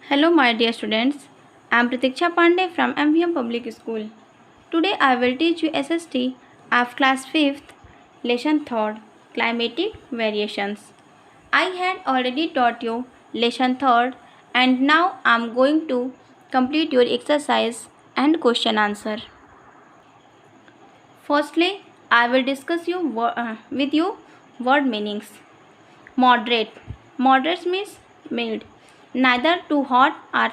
Hello, my dear students. I am Pratiksha Pandey from MVM Public School. Today, I will teach you SST of Class 5th, Lesson 3rd, Climatic Variations. I had already taught you Lesson 3rd, and now I am going to complete your exercise and question answer. Firstly, I will discuss with you word meanings. Moderate. Moderate means mild. Neither too hot or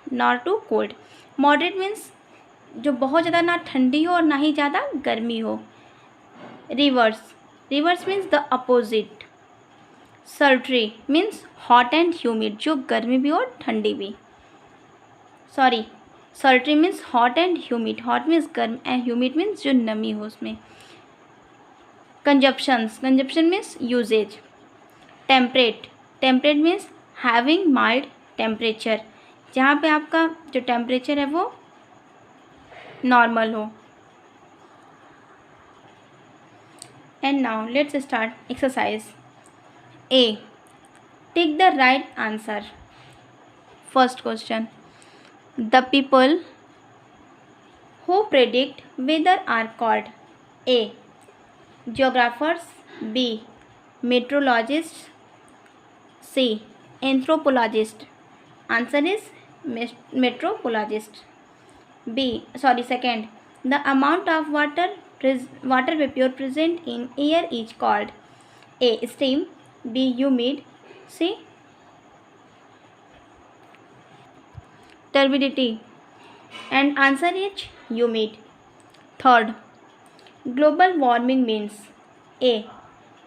nor too cold. Moderate means जो बहुत ज़्यादा ना ठंडी हो और ना ही ज़्यादा गर्मी हो. Reverse. Reverse means the opposite. Sultry means hot and humid, जो गर्मी भी और ठंडी भी. Sorry, sultry means hot and humid. Hot means गर्म and humid means जो नमी हो उसमें. Conjunctions. Conjunction means usage. Temperate. Temperate means having mild temperature, जहाँ पे आपका जो टेम्परेचर है वो नॉर्मल हो. And now let's start exercise. A. Take the right answer. First question. The people who predict weather are called. A. Geographers. B. Meteorologist. C. Anthropologist. Answer is meteorologist. Second. The amount of water vapor present in air is called. A. Steam. B. Humid. C. Turbidity. And answer is humid. Third. Global warming means. A.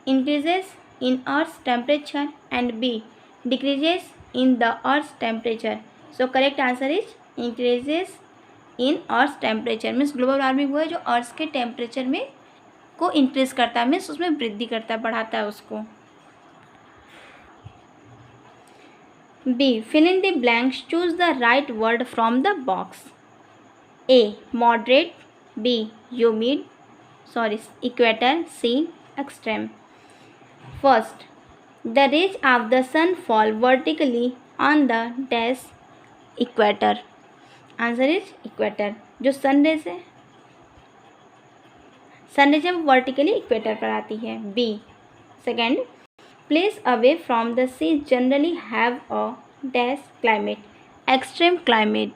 Increases in Earth's temperature and B. decreases in the Earth's temperature. So correct answer is increases in Earth's temperature. Means global warming वो है जो अर्थ के temperature में को increase करता है, means उसमें वृद्धि करता है, बढ़ाता है उसको. B. Fill in the blanks. Choose the right word from the box. A. Moderate. B. Humid. Equator. C. Extreme. First, the rays of the sun fall vertically on the dash equator. Answer is equator. जो sun rays है, sun rays है vertically equator पर आती है. B. Second, place away from the sea generally have a dash climate. Extreme climate.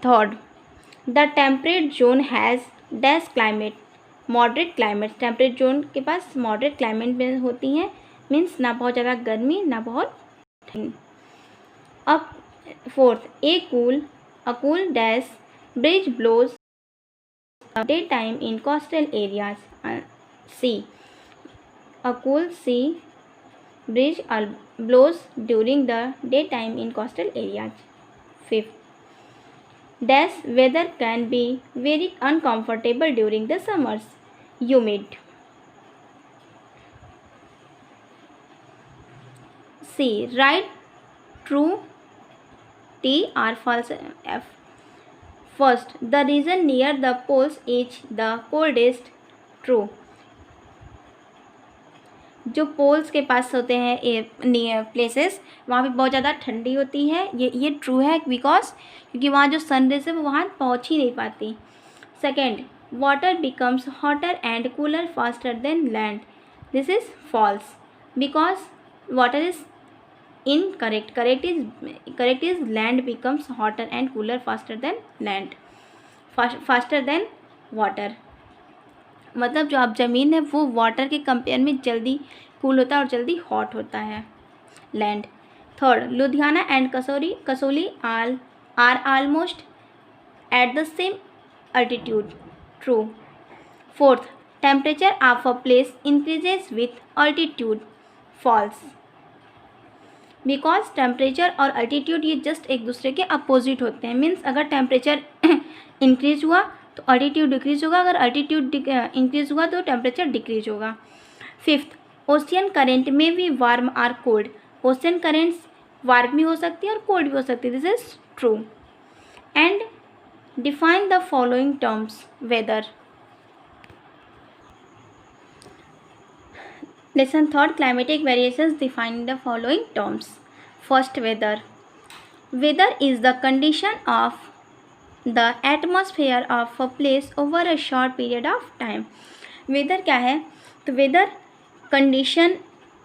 Third, the temperate zone has dash climate. Moderate climate. Temperate zone के पास moderate climate में होती हैं, means ना बहुत ज़्यादा गर्मी ना बहुत ठंड. अब fourth, a cool dash breeze blows day time in coastal areas. C. A cool sea breeze blows during the day time in coastal areas. Fifth, dash weather can be very uncomfortable during the summers. Humid. C. Right, true, T or false F. First, the region near the poles is the coldest. True. जो poles के पास होते हैं places, वहाँ पे बहुत ज़्यादा ठंडी होती है. ये ट्रू है क्योंकि वहाँ जो सनरेज है वो वहाँ पहुँच ही नहीं पाती. Second, water becomes hotter and cooler faster than land. This is false because water is incorrect. Correct is land becomes hotter and cooler faster than land. Faster than water. मतलब जो आप ज़मीन है वो वाटर के कंपेयर में जल्दी cool होता है और जल्दी हॉट होता है land. Third, Ludhiana and Kasauli are almost at the same altitude. True. Fourth, temperature of a place increases with altitude. False. Because temperature और altitude ये just एक दूसरे के अपोजिट होते हैं. मीन्स अगर टेम्परेचर इंक्रीज हुआ तो अल्टीट्यूड डिक्रीज होगा, अगर अल्टीट्यूड इंक्रीज हुआ तो टेम्परेचर डिक्रीज होगा. फिफ्थ, ओशियन करेंट में भी warm or cold. Ocean currents warm भी हो सकती है और कोल्ड भी हो सकती है. This is true. And define the following terms. Weather. Lesson third, climatic variations define the following terms. First, weather. Weather is the condition of the atmosphere of a place over a short period of time. Weather क्या है? तो weather condition,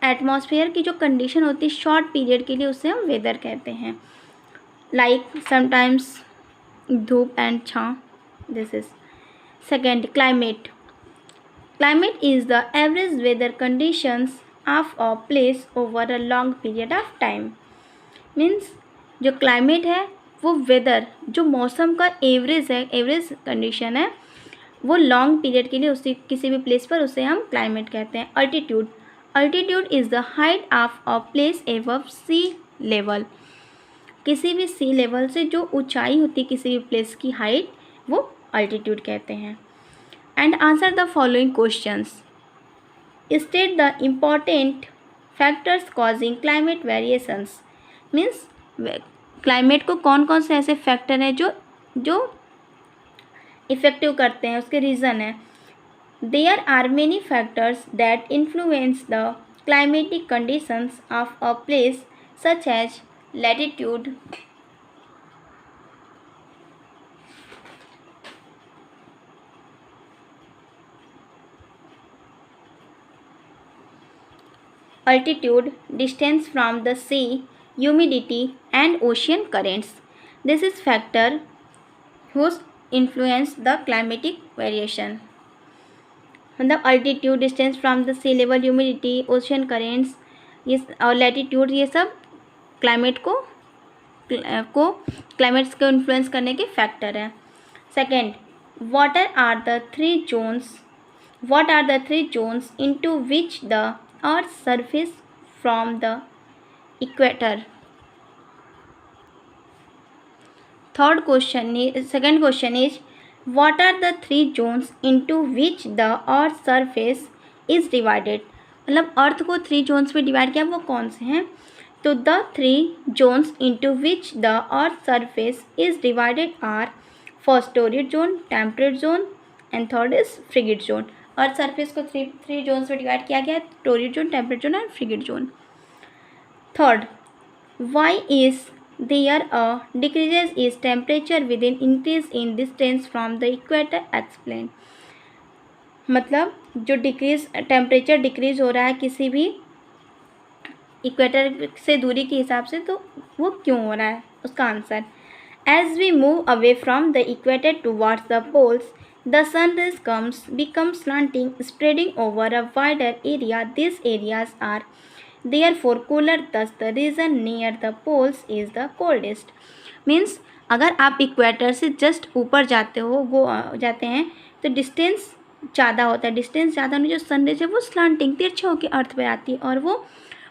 atmosphere की जो condition होती है short period के लिए, उसे हम वेदर कहते हैं. लाइक समटाइम्स धूप एंड छाँव. This is. Second, climate. Climate is the average weather conditions of a place over a long period of time. Means जो climate है वो weather, जो मौसम का एवरेज है, एवरेज कंडीशन है, वो लॉन्ग पीरियड के लिए उसी किसी भी प्लेस पर उसे हम क्लाइमेट कहते हैं. Altitude. Altitude is the height of a place above sea level. किसी भी सी लेवल से जो ऊंचाई होती है किसी भी प्लेस की हाइट, वो अल्टीट्यूड कहते हैं. And answer the following questions. State the important factors causing climate variations. Means climate को कौन कौन से ऐसे फैक्टर हैं जो इफ़ेक्टिव करते हैं, उसके रीज़न है. There are many factors that influence the climatic conditions of a place such as latitude, altitude, distance from the sea, humidity and ocean currents. This is factor whose influence the climatic variation. मतलब altitude, distance from the sea level, humidity, ocean currents, ये और latitude, ये सब climate को climates को influence करने के factor हैं. Second, what are the three zones into which the earth's surface from the equator. Second question is, what are the three zones into which the earth's surface is divided. मतलब अर्थ को 3 Jones में divide किया, वो कौन से हैं? तो the 3 zones into which the earth's surface is divided are first torrid zone, temperate zone and third is frigid zone. Earth surface को थ्री जोन्स में डिवाइड किया गया है, torrid zone, temperate zone and frigid zone. Third, why is there a decreases is temperature with in increase in distance from the equator. Explain. मतलब जो temperature decrease हो रहा है किसी भी इक्वेटर से दूरी के हिसाब से, तो वो क्यों हो रहा है? उसका answer, as we move away from the equator towards the poles, the sun rays become slanting, spreading over a wider area. These areas are therefore cooler. Thus, the region near the poles is the coldest. Means अगर आप equator से just ऊपर जाते हैं तो distance ज़्यादा होता है. डिस्टेंस ज़्यादा होने जो सन रेज है वो स्लांटिंग तिरछे होकर अर्थ पे आती है और वो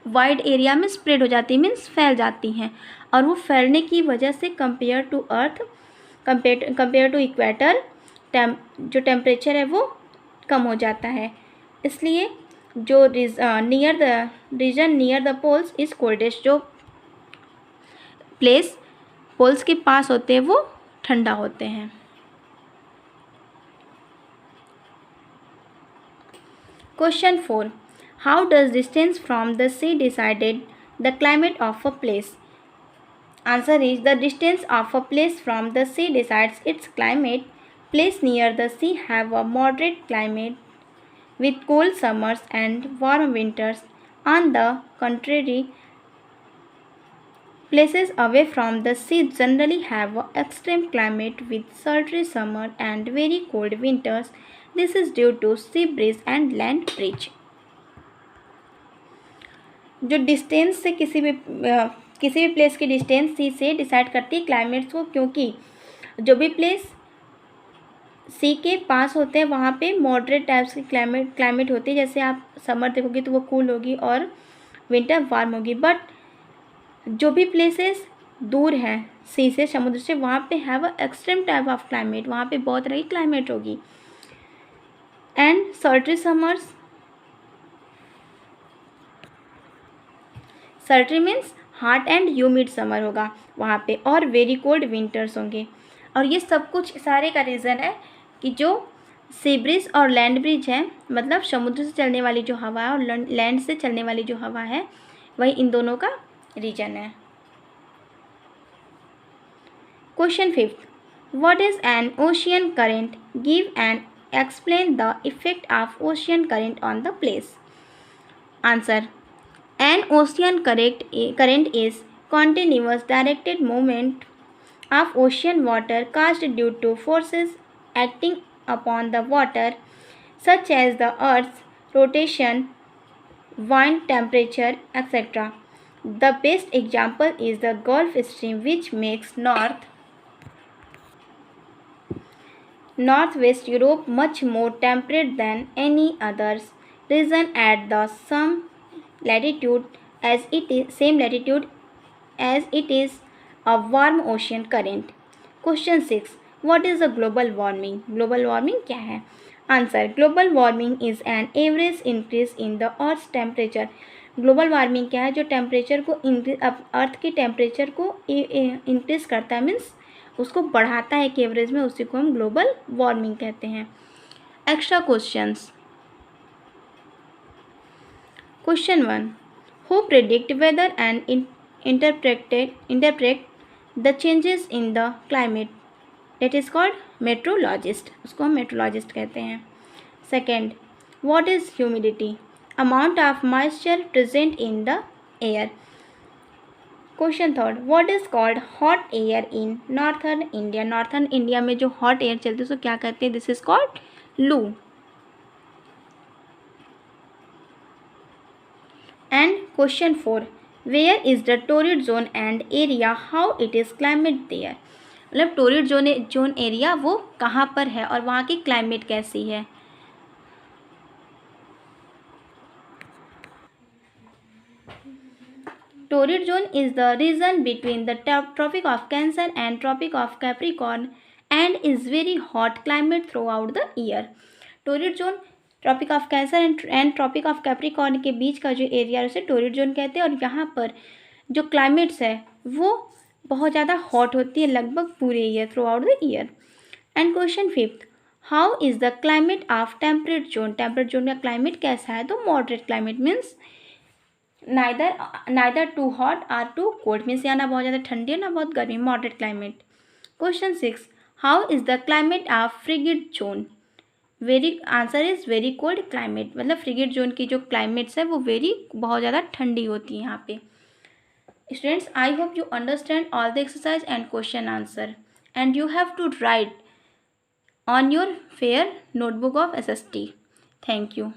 वाइड एरिया में स्प्रेड हो जाती है, मीन्स फैल जाती हैं. और वो फैलने की वजह से कंपेयर टू इक्वेटर जो टेम्परेचर है वो कम हो जाता है. इसलिए जो region near the poles is coldest, जो प्लेस पोल्स के पास होते हैं वो ठंडा होते हैं. Question 4, how does distance from the sea decided the climate of a place. Answer is, the distance of a place from the sea decides its climate. Places near the sea have a moderate climate with cool summers and warm winters. On the contrary, places away from the sea generally have an extreme climate with sultry summer and very cold winters. This is due to sea breeze and land breeze. जो distance से किसी भी place की distance C से decide करती है climates को, क्योंकि जो भी प्लेस सी के पास होते हैं वहाँ पे मॉडरेट टाइप्स की क्लाइमेट होती है. जैसे आप समर देखोगे तो वो कूल होगी और विंटर वार्म होगी. बट जो भी प्लेसेस दूर हैं सी से, समुद्र से, वहाँ पे have a extreme type of climate, वहाँ पे बहुत तरह की क्लाइमेट होगी. And sultry summers, sultry means hot and humid summer होगा वहाँ पे, और वेरी कोल्ड विंटर्स होंगे. और ये सब कुछ सारे का रीज़न है कि जो सी ब्रिज और लैंड ब्रिज है, मतलब समुद्र से चलने वाली जो हवा है और लैंड से चलने वाली जो हवा है वही इन दोनों का रीजन है। Question 5, what is an ocean current? Give and explain the effect of ocean current on the place. Answer, an ocean current is continuous directed movement of ocean water caused due to forces acting upon the water such as the earth's rotation, wind, temperature, etc. The best example is the Gulf Stream, which makes northwest Europe much more temperate than any other region at the same latitude as it is a warm ocean current. Question 6, what is the global warming? Global warming क्या है? Answer, global warming is an average increase in the earth's temperature. Global warming क्या है? जो temperature को अर्थ के temperature को increase करता है, मीन्स उसको बढ़ाता है कि एवरेज में, उसी को हम ग्लोबल वार्मिंग कहते हैं। Extra questions. Question 1, who predict weather and interpret the changes in the climate? That is called meteorologist. उसको हम meteorologist कहते हैं। Second, what is humidity? Amount of moisture present in the air. Question 3, what is called hot air in northern India? Northern India में जो hot air चलती है उसको क्या कहते हैं? This is called loo. And question 4, where is the torrid zone and area? How it is climate there? मतलब torrid zone area वो कहाँ पर है और वहाँ की क्लाइमेट कैसी है? Torrid zone is the region between the tropic of cancer and tropic of capricorn and is very hot climate throughout the year. Torrid zone tropic of cancer and tropic of capricorn के बीच का जो area है उसे torrid zone कहते हैं, और यहाँ पर जो क्लाइमेट्स है वो बहुत ज़्यादा हॉट होती है लगभग पूरे year, throughout the year. And question 5, how is the climate of temperate zone? Temperate zone का क्लाइमेट कैसा है? तो moderate climate means neither too hot or too cold, means या ना बहुत ज़्यादा ठंडी है ना बहुत गर्मी, moderate climate. Question 6, how is the climate of frigid zone? Answer is very cold climate, मतलब फ्रिगिड जोन की जो क्लाइमेट्स है वो बहुत ज़्यादा ठंडी होती है यहाँ पे। Students, I hope you understand all the exercise and question answer, and you have to write on your fair notebook of SST. Thank you.